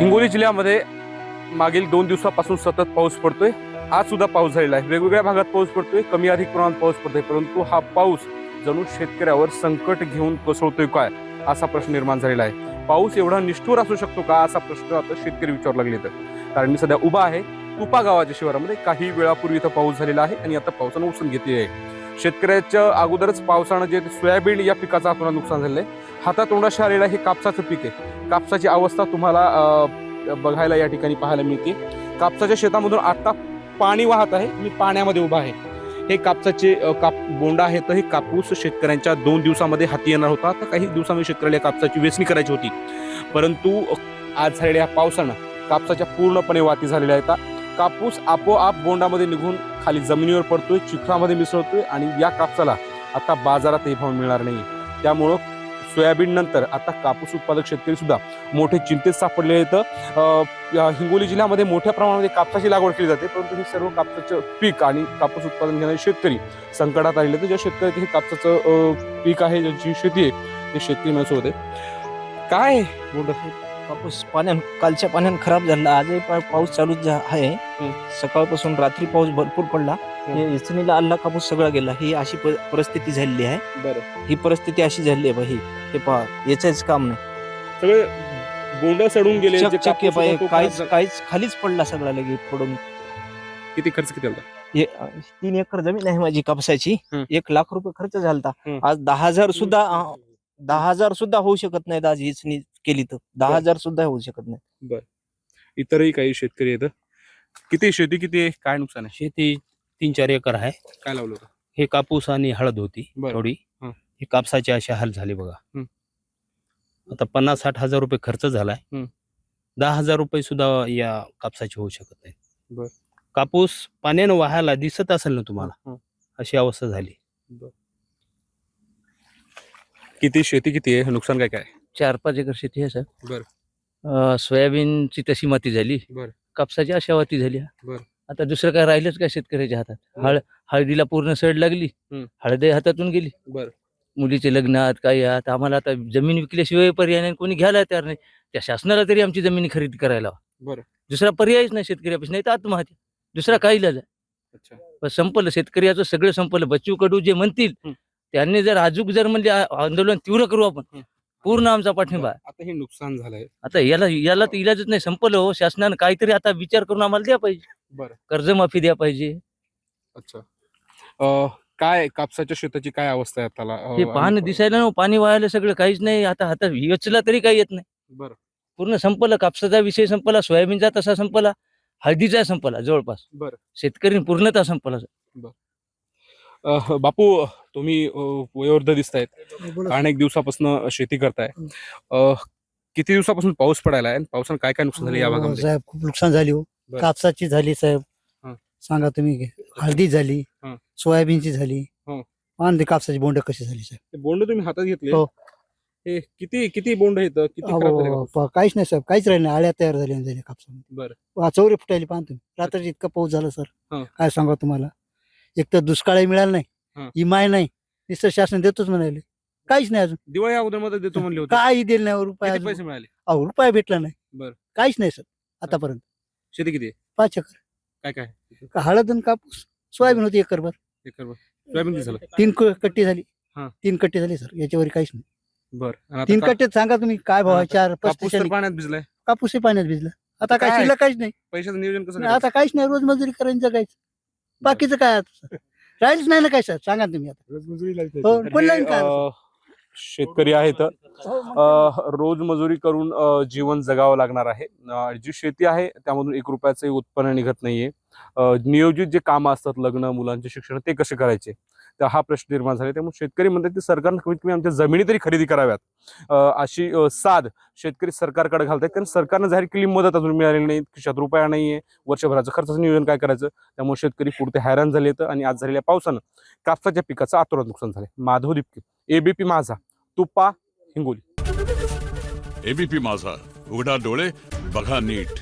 हिंगोली जिल्ह्यामध्ये मागील 2 दिवसापासून सतत पाऊस पडतोय। आज सुद्धा पाऊस झालेला आहे। वेगवेगळ्या भागात पाऊस पडतोय, कमी अधिक प्रमाणात पाऊस पडतोय, परंतु हा पाऊस जणू शेतकऱ्यावर संकट घेऊन कोसळतोय काय असा प्रश्न निर्माण झालेला आहे। पाऊस एवढा निष्ठुर असू शकतो का असा प्रश्न आता शेतकरी विचारू लागले आहेत। कारण मी सध्या उभा आहे तुपा गावाच्या शिवारामध्ये। काही वेळापूर्वी इथं पाऊस झालेला आहे आणि आता पावसानं उसळी घेतली आहे। शेतकऱ्याच्या अगोदरच पावसानं जे सोयाबीन या पिकाचं आपल्याला नुकसान झालेलं आहे। हातातोंडाशी आलेलं हे कापसाचं पीक आहे। कापसाची अवस्था तुम्हाला बघायला या ठिकाणी पाहायला मिळते। कापसाच्या शेतामधून आता पाणी वाहत आहे। मी पाण्यामध्ये उभा आहे। हे कापसाचे बोंड आहे। तर हे कापूस शेतकऱ्यांच्या 2 दिवसामध्ये हाती येणार होता। तर काही दिवसांमध्ये शेतकऱ्याला कापसाची वेचणी करायची होती, परंतु आज झालेल्या पावसानं कापसाच्या पूर्णपणे वाती झालेल्या आहेत। कापूस आपोआप बोंडामध्ये निघून खाली जमिनीवर पडतोय, चिखलामध्ये मिसळतोय आणि या कापसाला आता बाजारातही भाव मिळणार नाही। त्यामुळं सोयाबीन नंतर आता कापूस उत्पादक शेतकरी सुद्धा मोठे चिंतेत सापडले आहेत। हिंगोली जिल्ह्यामध्ये मोठ्या प्रमाणामध्ये कापसाची लागवड केली जाते, परंतु हे सर्व कापसाचं पीक आणि कापूस उत्पादन घेणारे शेतकरी संकटात आलेले आहेत। ज्या शेतकऱ्याचे हे कापसाचं पीक आहे, ज्यांची शेती आहे, ते शेतकरी माणसं होते। काय बोलत कापूस कालच्या पाण्यानं खराब झाला। आजही पाऊस चालू आहे। सकाळपासून रात्री पाऊस भरपूर पडला। इचणीला आल्ला कापूस सगळा गेला। ही अशी परिस्थिती झालेली आहे। बरं, ही परिस्थिती अशी झाली आहे हे पहा, याचंच काम नाही। सगळे बोंड सडून गेले, जे चक्के कापूस होता तो काहीच खालीच पडला सगळा लगे पडून। किती खर्च किती आला? 3 एकर जमीन आहे माझी कापसाची। 1 लाख रुपये खर्च झालता। आज 10,000 सुद्धा होऊ शकत नाहीत। आज इचणी केली तर 10,000 सुद्धा होऊ शकत नाही। बर, इतरही काही शेतकरी आहेत। किती शेती किती आहे, काय नुकसान आहे? शेती 3-4 एकर आहे। काय लावलं होतं? हे कापूस आणि हळद होती थोडी। हं. हे कापसाचे असे हाल झाले बघा। हं. आता 50-60 हजार रुपये खर्च झालाय। 10,000 रुपये सुद्धा या कापसाचे होऊ शकत बर. नाही। कापूस पाण्यानं वाहायला दिसत असेल ना तुम्हाला, अशी अवस्था झाली। किती शेती किती आहे, नुकसान काय काय? 4-5 एकर शेती आहे सर। बर. सोयाबीनची तशी माती झाली, बर. कापसाची अशा माती झाली। बर. आता दुसरं काय राहिलंच काय शेतकऱ्याच्या हातात? हळदीला पूर्ण सड लागली, हळदी हातातून गेली। बर. मुलीचे लग्नात काही आता आम्हाला आता जमीन विकल्याशिवाय पर्याय नाही, कोणी घ्यायला तयार नाही। त्या शासनाला तरी आमची जमीन खरेदी करायला बरं, दुसरा पर्यायच नाही शेतकऱ्यापाशी, नाही तर आत्महत्या, दुसरा काही इलाज आहे। अच्छा, संपलं शेतकऱ्याचं सगळं संपलं। बच्चू कडू जे म्हणतील त्यांनी जर अजूक जर म्हणजे आंदोलन तीव्र करू आपण, पूर्ण आमचा पाठिंबा आहे। आता हे नुकसान झालंय, आता याला तर इलाजच नाही, संपलं हो। शासनानं काहीतरी आता विचार करून आम्हाला द्या पाहिजे। बरं, कर्जमाफी द्या पाहिजे। अच्छा, काय कापसाच्या शेताची काय अवस्था आहे त्याला? हे पाणी दिसायला ना, पाणी वाहायला सगळं, काहीच नाही। आता वेचला तरी काही येत नाही। बरं, पूर्ण संपलं। कापसाचा विषय संपला, सोयाबीनचा तसा संपला, हळदीचा संपला जवळपास। बरं, शेतकरी पूर्णतः संपला। बापू, तुम्ही वयोवृद्ध दिसतायत, अनेक दिवसापासून शेती करताय। किती दिवसापासून पाऊस पडायला आहे? पावसानं काय काय नुकसान झालं या भागामध्ये? साहेब खूप नुकसान झाली हो। बरं. कापसाची झाली साहेब, सांगा तुम्ही। हळदी झाली, सोयाबीनची झाली, आणि कापसाची बोंड कशी झाली साहेब? ते बोंड तुम्ही हातात घेतले, हो. हे किती किती बोंड आहेत, किती खराब झाले कापूस? काहीच नाही साहेब, काहीच राहिले नाही। आळ्या तयार झाल्या कापसामध्ये। बरं, चौरे फुटायला पाहा तुम्ही। रात्री इतका पाऊस झाला सर, काय सांगा तुम्हाला। एक तर दुष्काळही मिळाला नाही, इमाय नाही, नुसतं शासन देतोच म्हणाले, काहीच नाही अजून। दिवाळी अगोदर मध्ये देतो म्हणले होते, काही दिलं नाही, रुपये किती पैसे मिळाले? रुपया भेटला नाही। बरं, काहीच नाही सर आतापर्यंत। शेती किती आहे? 5 एकर काय काय? हळद आणि कापूस, सोयाबीन होती एकरभर। एकरभर सोयाबीन किती झालं? 3 कट्टी झाली। 3 कट्टी झाली सर, याच्यावर काहीच नाही। बरं, 3 कट्टेत सांगा तुम्ही काय भाव आहे? 4-35 कापूस पाण्यात भिजलाय, कापूसही पाण्यात भिजला। आता काय काय? शिल्लक काहीच नाही। पैशाचं नियोजन कसं आता काहीच नाही, रोज मजुरी करायचं जगायचं, बाकीचं काय आता राहिलंच नाही ना काय सर, सांगा तुम्ही आता। हो, कोण लाईन काय? शेतकरी आहेत, रोज मजुरी करून जीवन जगावं लागणार आहे। जी शेती आहे त्यामधून 1 रुपयाचंही उत्पन्न निघत नाहीये। नियोजित जे कामं असतात, लग्न, मुलांचे शिक्षण, ते कसे करायचे, तर हा प्रश्न निर्माण झाला। त्यामुळे शेतकरी म्हणतात की सरकारनं कमीत कमी आमच्या जमिनी तरी खरेदी कराव्यात, अशी साध शेतकरी सरकारकडे घालतात। कारण सरकारनं जाहीर केलेली मदत अजून मिळालेली नाही, खिशात रुपया नाहीये, वर्षभराचं खर्चाचं नियोजन काय करायचं, त्यामुळे शेतकरी पुरते हैराण झाले आहेत। आणि आज झालेल्या पावसानं कापसाच्या पिकाचं आतोनात नुकसान झालंय। माधव दिपके, एबीपी माझा, तुपा, हिंगोली। एबीपी माझा, उघडा डोळे बघा नीट।